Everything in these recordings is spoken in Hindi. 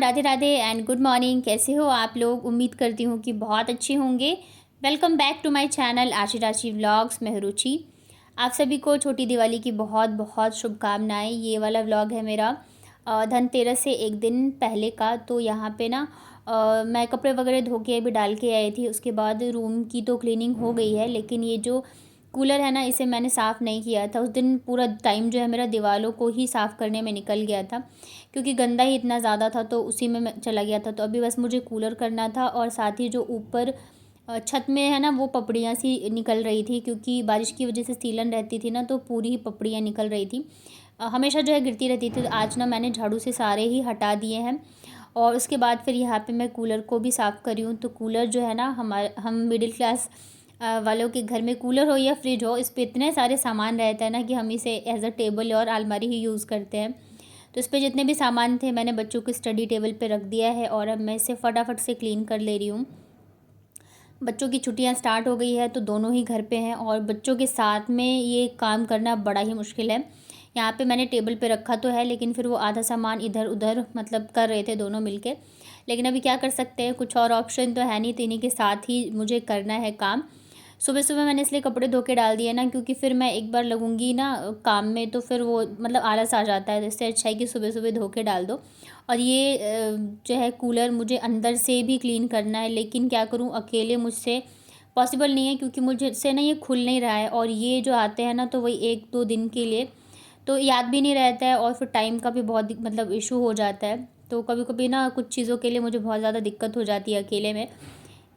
Radhe Radhe and good morning. कैसे हो आप लोग? उम्मीद करती हूँ कि बहुत अच्छे होंगे। Welcome back to my channel Ashi Rashi vlogs में रुचि। आप सभी को छोटी दिवाली की बहुत बहुत शुभकामनाएं। ये वाला व्लॉग है मेरा धनतेरस से एक दिन पहले का। तो यहाँ पे ना मैं कपड़े वगैरह धो के अभी डाल के आई थी। उसके बाद रूम की तो क्लीनिंग हो गई है, लेकिन ये जो कूलर है ना, इसे मैंने साफ़ नहीं किया था। उस दिन पूरा टाइम जो है मेरा दीवारों को ही साफ़ करने में निकल गया था, क्योंकि गंदा ही इतना ज़्यादा था, तो उसी में मैं चला गया था। तो अभी बस मुझे कूलर करना था, और साथ ही जो ऊपर छत में है ना, वो पपड़ियाँ सी निकल रही थी, क्योंकि बारिश की वजह से सीलन रहती थी ना, तो पूरी ही पपड़ियाँ निकल रही थी। हमेशा जो है गिरती रहती थी। तो आज ना मैंने झाड़ू से सारे ही हटा दिए हैं। और उसके बाद फिर यहाँ पे मैं कूलर को भी साफ़ करी हूँ। तो कूलर जो है ना, हम मिडिल क्लास वालों के घर में कूलर हो या फ्रिज हो, इस पे इतने सारे सामान रहता है ना कि हम इसे एज अ टेबल और अलमारी ही यूज़ करते हैं। तो इस पे जितने भी सामान थे, मैंने बच्चों के स्टडी टेबल पे रख दिया है, और अब मैं इसे फटाफट से क्लीन कर ले रही हूँ। बच्चों की छुट्टियां स्टार्ट हो गई है, तो दोनों ही घर पे हैं, और बच्चों के साथ में ये काम करना बड़ा ही मुश्किल है। यहाँ पे मैंने टेबल पे रखा तो है, लेकिन फिर वो आधा सामान इधर उधर मतलब कर रहे थे दोनों मिलके। लेकिन अभी क्या कर सकते हैं, कुछ और ऑप्शन तो है नहीं, तो इन्हीं के साथ ही मुझे करना है काम। सुबह सुबह मैंने इसलिए कपड़े धो के डाल दिए ना, क्योंकि फिर मैं एक बार लगूंगी ना काम में, तो फिर वो मतलब आलस आ जाता है। तो इससे अच्छा है कि सुबह सुबह धो के डाल दो। और ये जो है कूलर मुझे अंदर से भी क्लीन करना है, लेकिन क्या करूँ, अकेले मुझसे पॉसिबल नहीं है, क्योंकि मुझे से ना ये खुल नहीं रहा है। और ये जो आते हैं ना, तो वही 1-2 दिन के लिए, तो याद भी नहीं रहता है, और फिर टाइम का भी बहुत मतलब इशू हो जाता है। तो कभी कभी ना कुछ चीज़ों के लिए मुझे बहुत ज़्यादा दिक्कत हो जाती है अकेले में।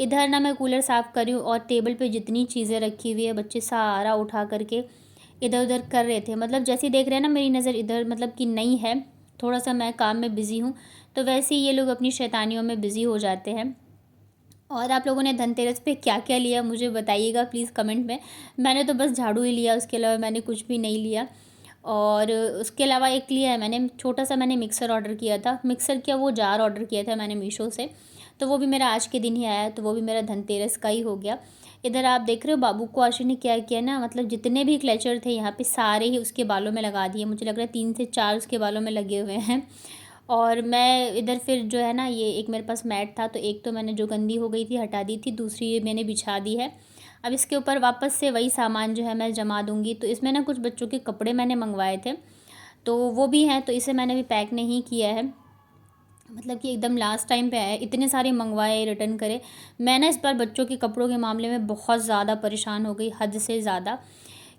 इधर ना मैं कूलर साफ़ कर रही हूँ, और टेबल पे जितनी चीज़ें रखी हुई है, बच्चे सारा उठा करके इधर उधर कर रहे थे। मतलब जैसे ही देख रहे हैं ना, मेरी नज़र इधर मतलब कि नहीं है, थोड़ा सा मैं काम में बिज़ी हूँ, तो वैसे ही ये लोग अपनी शैतानियों में बिज़ी हो जाते हैं। और आप लोगों ने धनतेरस पे क्या क्या लिया, मुझे बताइएगा प्लीज़ कमेंट में। मैंने तो बस झाड़ू ही लिया, उसके अलावा मैंने कुछ भी नहीं लिया। और उसके अलावा एक लिया है मैंने, छोटा सा मैंने मिक्सर ऑर्डर किया था। मिक्सर क्या, वो जार ऑर्डर किया था मैंने मीशो से। तो वो भी मेरा आज के दिन ही आया, तो वो भी मेरा धनतेरस का ही हो गया। इधर आप देख रहे हो बाबू को आशी ने क्या किया ना, मतलब जितने भी क्लेचर थे यहाँ पे सारे ही उसके बालों में लगा दिए। मुझे लग रहा है 3 से 4 उसके बालों में लगे हुए हैं। और मैं इधर फिर जो है ना, ये एक मेरे पास मैट था, तो एक तो मैंने जो गंदी हो गई थी हटा दी थी, दूसरी ये मैंने बिछा दी है। अब इसके ऊपर वापस से वही सामान जो है मैं जमा दूँगी। तो इसमें ना कुछ बच्चों के कपड़े मैंने मंगवाए थे, तो वो भी हैं, तो इसे मैंने अभी पैक नहीं किया है। मतलब कि एकदम लास्ट टाइम पे आया, इतने सारे मंगवाए रिटर्न करे। मैं ना इस बार बच्चों के कपड़ों के मामले में बहुत ज़्यादा परेशान हो गई, हद से ज़्यादा।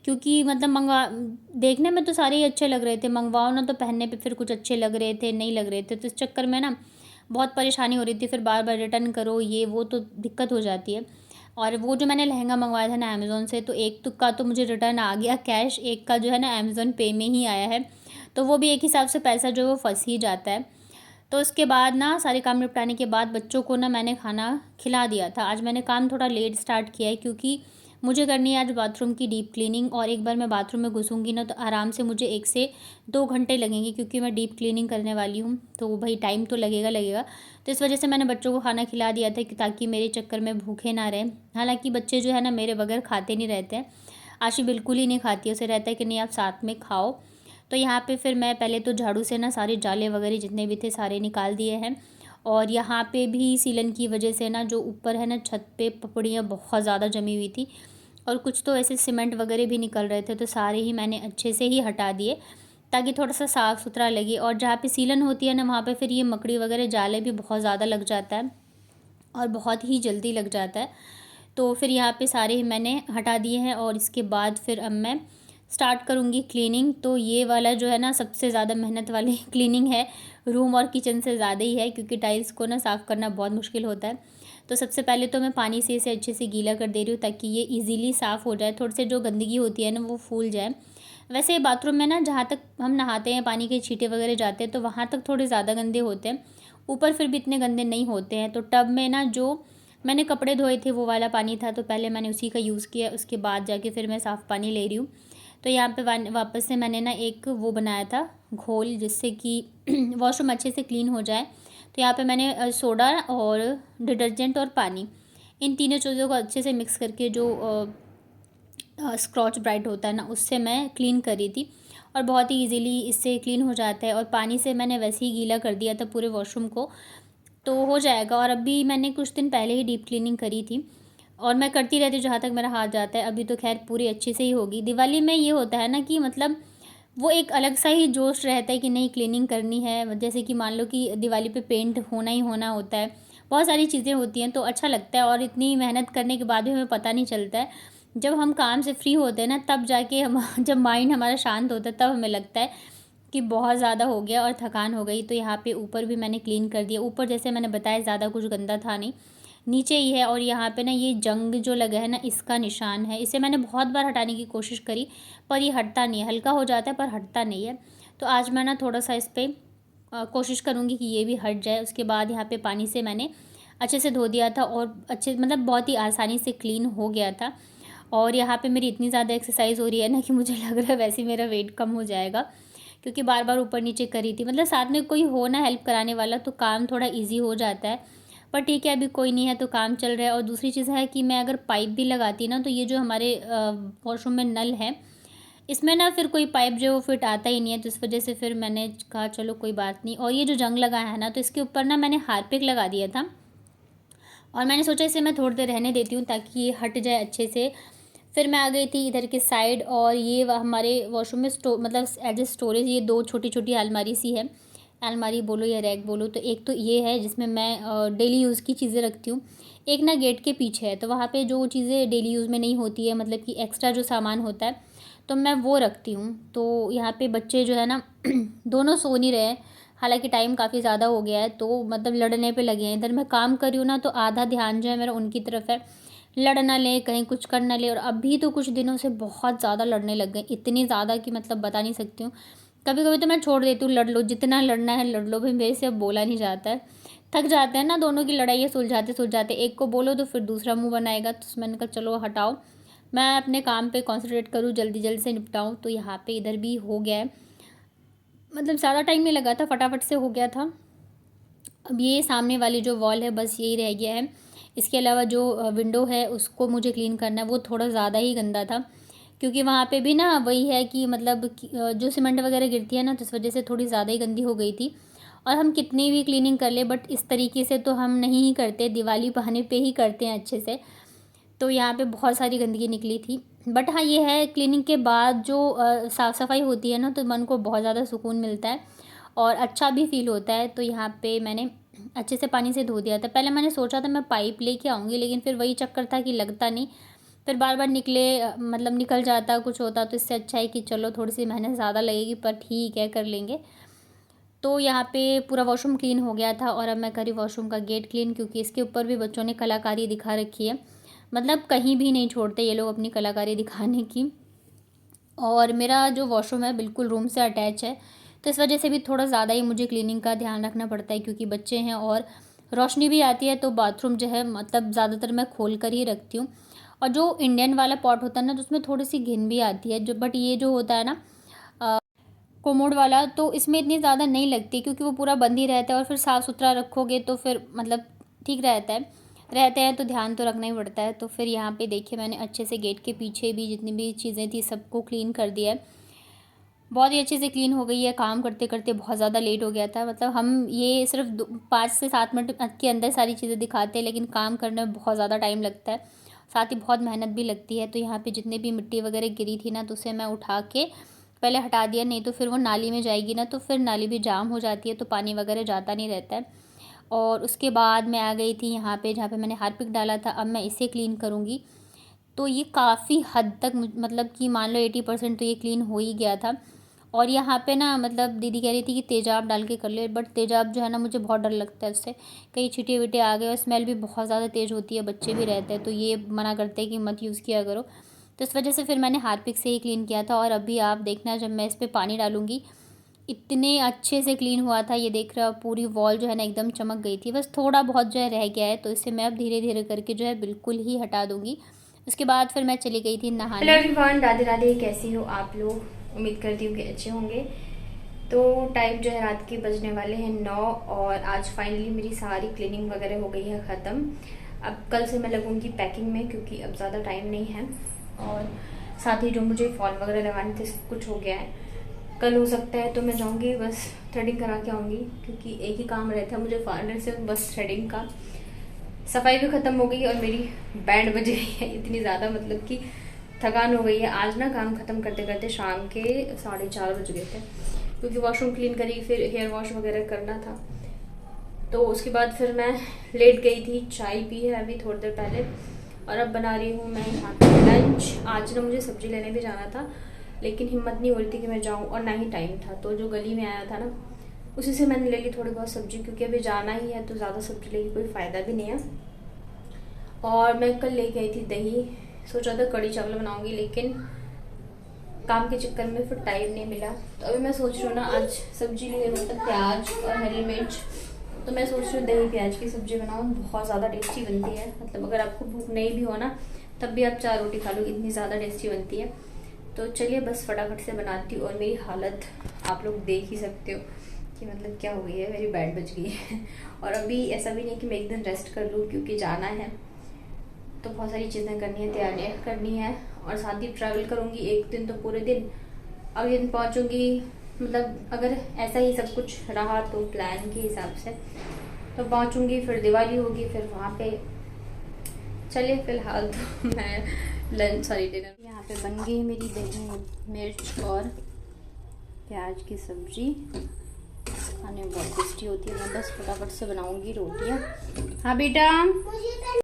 क्योंकि मतलब देखने में तो सारे ही अच्छे लग रहे थे, मंगवाओ ना तो पहनने पे फिर कुछ अच्छे लग रहे थे, नहीं लग रहे थे। तो इस चक्कर में ना बहुत परेशानी हो रही थी, फिर बार बार रिटर्न करो, ये वो तो दिक्कत हो जाती है। और वो जो मैंने लहंगा मंगवाया था ना अमेज़ोन से, तो एक का तो मुझे रिटर्न आ गया कैश, एक का जो है ना अमेज़ोन पे में ही आया है। तो वो भी एक हिसाब से पैसा जो है वो फंस ही जाता है। तो उसके बाद ना सारे काम निपटाने के बाद बच्चों को ना मैंने खाना खिला दिया था। आज मैंने काम थोड़ा लेट स्टार्ट किया है, क्योंकि मुझे करनी है आज बाथरूम की डीप क्लीनिंग। और एक बार मैं बाथरूम में घुसूँगी ना, तो आराम से मुझे 1 से 2 घंटे लगेंगे, क्योंकि मैं डीप क्लीनिंग करने वाली हूँ। तो भाई टाइम तो लगेगा। तो इस वजह से मैंने बच्चों को खाना खिला दिया था, कि ताकि मेरे चक्कर में भूखे ना रहें। हालाँकि बच्चे जो है ना मेरे बगैर खाते नहीं रहते हैं। आशी बिल्कुल ही नहीं खाती है, उसे रहता है कि नहीं आप साथ में खाओ। तो यहाँ पे फिर मैं पहले तो झाड़ू से ना सारे जाले वगैरह जितने भी थे सारे निकाल दिए हैं। और यहाँ पे भी सीलन की वजह से ना, जो ऊपर है ना छत पे पपड़ियाँ बहुत ज़्यादा जमी हुई थी, और कुछ तो ऐसे सीमेंट वगैरह भी निकल रहे थे, तो सारे ही मैंने अच्छे से ही हटा दिए, ताकि थोड़ा सा साफ़ सुथरा लगे। और जहाँ पे सीलन होती है ना, वहाँ पे फिर ये मकड़ी वगैरह जाले भी बहुत ज़्यादा लग जाता है, और बहुत ही जल्दी लग जाता है। तो फिर यहाँ पे सारे ही मैंने हटा दिए हैं, और इसके बाद फिर अब मैं स्टार्ट करूँगी क्लीनिंग। तो ये वाला जो है ना सबसे ज़्यादा मेहनत वाली क्लीनिंग है, रूम और किचन से ज़्यादा ही है, क्योंकि टाइल्स को ना साफ़ करना बहुत मुश्किल होता है। तो सबसे पहले तो मैं पानी से इसे अच्छे से गीला कर दे रही हूँ, ताकि ये इजीली साफ़ हो जाए, थोड़े से जो गंदगी होती है ना वो फूल जाए। वैसे बाथरूम में ना जहाँ तक हम नहाते हैं, पानी के छींटे वगैरह जाते हैं, तो वहाँ तक थोड़े ज़्यादा गंदे होते हैं, ऊपर फिर भी इतने गंदे नहीं होते हैं। तो टब में ना जो मैंने कपड़े धोए थे वो वाला पानी था, तो पहले मैंने उसी का यूज़ किया, उसके बाद जाके फिर मैं साफ़ पानी ले रही हूँ। तो यहाँ पे वापस से मैंने ना एक वो बनाया था घोल, जिससे कि वॉशरूम अच्छे से क्लीन हो जाए। तो यहाँ पे मैंने सोडा और डिटर्जेंट और पानी, इन तीनों चीज़ों को अच्छे से मिक्स करके, जो स्क्रॉच ब्राइट होता है ना, उससे मैं क्लीन करी थी। और बहुत ही इजीली इससे क्लीन हो जाता है। और पानी से मैंने वैसे ही गीला कर दिया था पूरे वॉशरूम को, तो हो जाएगा। और अभी मैंने कुछ दिन पहले ही डीप क्लीनिंग करी थी और मैं करती रहती हूँ जहाँ तक मेरा हाथ जाता है। अभी तो खैर पूरी अच्छे से ही होगी। दिवाली में ये होता है ना कि मतलब वो एक अलग सा ही जोश रहता है कि नहीं क्लीनिंग करनी है। जैसे कि मान लो कि दिवाली पे पेंट होना ही होना होता है, बहुत सारी चीज़ें होती हैं, तो अच्छा लगता है। और इतनी मेहनत करने के बाद भी हमें पता नहीं चलता है। जब हम काम से फ्री होते हैं ना, तब जाके हम जब माइंड हमारा शांत होता है, तब हमें लगता है कि बहुत ज़्यादा हो गया और थकान हो गई। तो यहाँ पे ऊपर भी मैंने क्लीन कर दिया। ऊपर जैसे मैंने बताया ज़्यादा कुछ गंदा था नहीं, नीचे ही है। और यहाँ पे ना ये जंग जो लगा है ना, इसका निशान है। इसे मैंने बहुत बार हटाने की कोशिश करी पर ये हटता नहीं है। हल्का हो जाता है पर हटता नहीं है। तो आज मैं ना थोड़ा सा इस पर कोशिश करूँगी कि ये भी हट जाए। उसके बाद यहाँ पे पानी से मैंने अच्छे से धो दिया था और अच्छे मतलब बहुत ही आसानी से क्लीन हो गया था। और यहाँ पे मेरी इतनी ज़्यादा एक्सरसाइज हो रही है ना कि मुझे लग रहा है वैसे ही मेरा वेट कम हो जाएगा, क्योंकि बार बार ऊपर नीचे करी थी। मतलब साथ में कोई हो ना हेल्प कराने वाला, तो काम थोड़ा ईजी हो जाता है। पर ठीक है, अभी कोई नहीं है तो काम चल रहा है। और दूसरी चीज़ है कि मैं अगर पाइप भी लगाती ना, तो ये जो हमारे वॉशरूम में नल है, इसमें ना फिर कोई पाइप जो फिट आता ही नहीं है। तो इस वजह से फिर मैंने कहा चलो कोई बात नहीं। और ये जो जंग लगा है ना, तो इसके ऊपर ना मैंने हार्पिक लगा दिया था और मैंने सोचा इसे मैं थोड़ी देर रहने देती हूँ ताकि ये हट जाए अच्छे से। फिर मैं आ गई थी इधर के साइड, और ये हमारे वॉशरूम में मतलब एज ए स्टोरेज ये दो छोटी छोटी अलमारी सी है। अलमारी बोलो या रैक बोलो, तो एक तो ये है जिसमें मैं डेली यूज़ की चीज़ें रखती हूँ। एक ना गेट के पीछे है, तो वहाँ पे जो चीज़ें डेली यूज़ में नहीं होती है, मतलब कि एक्स्ट्रा जो सामान होता है, तो मैं वो रखती हूँ। तो यहाँ पे बच्चे जो है ना दोनों सो नहीं रहे हैं, हालांकि टाइम काफ़ी ज़्यादा हो गया है, तो मतलब लड़ने पे लगे हैं। इधर मैं काम कर रही हूँ ना, तो आधा ध्यान जो है मेरा उनकी तरफ है, लड़ ना ले कहीं कुछ कर ना ले। और अभी तो कुछ दिनों से बहुत ज़्यादा लड़ने लग गए, इतनी ज़्यादा कि मतलब बता नहीं सकती हूँ। कभी कभी तो मैं छोड़ देती हूँ, लड़ लो जितना लड़ना है लड़ लो, भाई मेरे से अब बोला नहीं जाता है। थक जाते हैं ना, दोनों की लड़ाई सुलझाते एक को बोलो तो फिर दूसरा मुंह बनाएगा। तो मैंने कहा चलो हटाओ, मैं अपने काम पे कंसंट्रेट करूँ, जल्दी जल्दी से निपटाऊँ। तो यहाँ पे इधर भी हो गया है, मतलब ज़्यादा टाइम नहीं लगा था, फटाफट से हो गया था। अब ये सामने वाली जो वॉल है बस यही रह गया है। इसके अलावा जो विंडो है उसको मुझे क्लीन करना है, वो थोड़ा ज़्यादा ही गंदा था, क्योंकि वहाँ पे भी ना वही है कि मतलब जो सीमेंट वगैरह गिरती है ना, तो इस वजह से थोड़ी ज़्यादा ही गंदी हो गई थी। और हम कितनी भी क्लीनिंग कर ले, बट इस तरीके से तो हम नहीं ही करते, दिवाली बहाने पे ही करते हैं अच्छे से। तो यहाँ पे बहुत सारी गंदगी निकली थी। बट हाँ, ये है क्लीनिंग के बाद जो साफ़ सफाई होती है ना, तो मन को बहुत ज़्यादा सुकून मिलता है और अच्छा भी फील होता है। तो यहाँ पे मैंने अच्छे से पानी से धो दिया था। पहले मैंने सोचा था मैं पाइप लेके आऊँगी, लेकिन फिर वही चक्कर था कि लगता नहीं, फिर बार बार मतलब निकल जाता कुछ होता। तो इससे अच्छा है कि चलो थोड़ी सी मेहनत ज़्यादा लगेगी पर ठीक है, कर लेंगे। तो यहाँ पे पूरा वॉशरूम क्लीन हो गया था और अब मैं करी वॉशरूम का गेट क्लीन, क्योंकि इसके ऊपर भी बच्चों ने कलाकारी दिखा रखी है। मतलब कहीं भी नहीं छोड़ते ये लोग अपनी कलाकारी दिखाने की। और मेरा जो वॉशरूम है बिल्कुल रूम से अटैच है, तो इस वजह से भी थोड़ा ज़्यादा ही मुझे क्लीनिंग का ध्यान रखना पड़ता है, क्योंकि बच्चे हैं और रोशनी भी आती है। तो बाथरूम जो है मतलब ज़्यादातर मैं खोल कर ही रखती हूँ। और जो इंडियन वाला पॉट होता है ना, तो उसमें थोड़ी सी घिन भी आती है, जो बट ये जो होता है ना कोमोड वाला, तो इसमें इतनी ज़्यादा नहीं लगती, क्योंकि वो पूरा बंद ही रहता है। और फिर साफ़ सुथरा रखोगे तो फिर मतलब ठीक रहता है, रहते हैं तो ध्यान तो रखना ही पड़ता है। तो फिर यहाँ पे देखिए मैंने अच्छे से गेट के पीछे भी जितनी भी चीज़ें थी सबको क्लीन कर दिया है। बहुत ही अच्छे से क्लीन हो गई है। काम करते करते बहुत ज़्यादा लेट हो गया था, मतलब हम ये सिर्फ 5 से 7 मिनट के अंदर सारी चीज़ें दिखाते हैं, लेकिन काम करने में बहुत ज़्यादा टाइम लगता है, साथ ही बहुत मेहनत भी लगती है। तो यहाँ पे जितने भी मिट्टी वगैरह गिरी थी ना, तो उसे मैं उठा के पहले हटा दिया, नहीं तो फिर वो नाली में जाएगी ना, तो फिर नाली भी जाम हो जाती है, तो पानी वगैरह जाता नहीं रहता है। और उसके बाद मैं आ गई थी यहाँ पे जहाँ पे मैंने हार्पिक डाला था। अब मैं इसे क्लीन करूँगी। तो ये काफ़ी हद तक मतलब कि मान लो 80% तो ये क्लीन हो ही गया था। और यहाँ पे ना मतलब दीदी कह रही थी कि तेज़ाब डाल के कर ले, बट तेज़ाब जो है ना मुझे बहुत डर लगता है उससे, कहीं छींटे वीटे आ गए। और स्मेल भी बहुत ज़्यादा तेज़ होती है, बच्चे भी रहते हैं, तो ये मना करते हैं कि मत यूज़ किया करो। तो इस वजह से फिर मैंने हार्पिक से ही क्लीन किया था। और अभी आप देखना जब मैं इस पर पानी डालूँगी, इतने अच्छे से क्लीन हुआ था। ये देख रहे हो पूरी वॉल जो है ना एकदम चमक गई थी, बस थोड़ा बहुत जो है रह गया है, तो इसे मैं अब धीरे धीरे करके जो है बिल्कुल ही हटा दूँगी। उसके बाद फिर मैं चली गई थी नहाने। Hello everyone, Radhe Radhe. कैसी हो आप लोग? उम्मीद करती हूँ कि अच्छे होंगे। तो टाइम जो है रात के बजने वाले हैं 9, और आज फाइनली मेरी सारी क्लीनिंग वगैरह हो गई है ख़त्म। अब कल से मैं लगूंगी पैकिंग में, क्योंकि अब ज़्यादा टाइम नहीं है। और साथ ही जो मुझे फॉल वगैरह लगाने थे सब कुछ हो गया है। कल हो सकता है तो मैं जाऊंगी, बस थ्रेडिंग करा के आऊंगी, क्योंकि एक ही काम रहता है मुझे पार्लर से, बस थ्रेडिंग का। सफाई भी खत्म हो गई और मेरी बैंड बज गई है इतनी ज़्यादा, मतलब कि थकान हो गई है। आज ना काम खत्म करते करते शाम के 4:30 बज गए थे, क्योंकि वॉशरूम क्लीन करी, फिर हेयर वॉश वगैरह करना था। तो उसके बाद फिर मैं लेट गई थी, चाय पी है अभी थोड़ी देर पहले, और अब बना रही हूँ मैं यहाँ पे लंच। आज ना मुझे सब्जी लेने भी जाना था, लेकिन हिम्मत नहीं हो रही थी कि मैं जाऊँ, और ना ही टाइम था। तो जो गली में आया था ना, उसी से मैंने ले ली थोड़ी बहुत सब्जी, क्योंकि अभी जाना ही है तो ज़्यादा सब्जी लेके कोई फ़ायदा भी नहीं है। और मैं कल लेके आई थी दही, सोचा था कड़ी चावल बनाऊंगी, लेकिन काम के चक्कर में फिर टाइम नहीं मिला। तो अभी मैं सोच रही हूँ ना, आज सब्जी लिए मतलब प्याज और हरी मिर्च, तो मैं सोच रही हूँ दही प्याज की सब्जी बनाऊँ, बहुत ज़्यादा टेस्टी बनती है। मतलब अगर आपको भूख नहीं भी हो ना, तब भी आप 4 रोटी खा लो, इतनी ज़्यादा टेस्टी बनती है। तो चलिए बस फटाफट से बनाती हूँ। और मेरी हालत आप लोग देख ही सकते हो कि मतलब क्या हो गई है, मेरी बैंड बज गई है। और अभी ऐसा भी नहीं कि मैं एक दिन रेस्ट कर लूँ, क्योंकि जाना है तो बहुत सारी चीज़ें करनी है, तैयारियाँ करनी है, और साथ ही ट्रैवल करूँगी एक दिन, तो पूरे दिन अगले दिन पहुँचूँगी। मतलब अगर ऐसा ही सब कुछ रहा तो प्लान के हिसाब से तो पहुँचूँगी, फिर दिवाली होगी, फिर वहाँ पे। चलिए फिलहाल तो मैं डिनर यहाँ पे बन गई मेरी दही मिर्च और प्याज की सब्जी, खाने में बहुत टेस्टी होती है। मैं बस फटाफट से बनाऊँगी रोटियाँ। हाँ बेटा।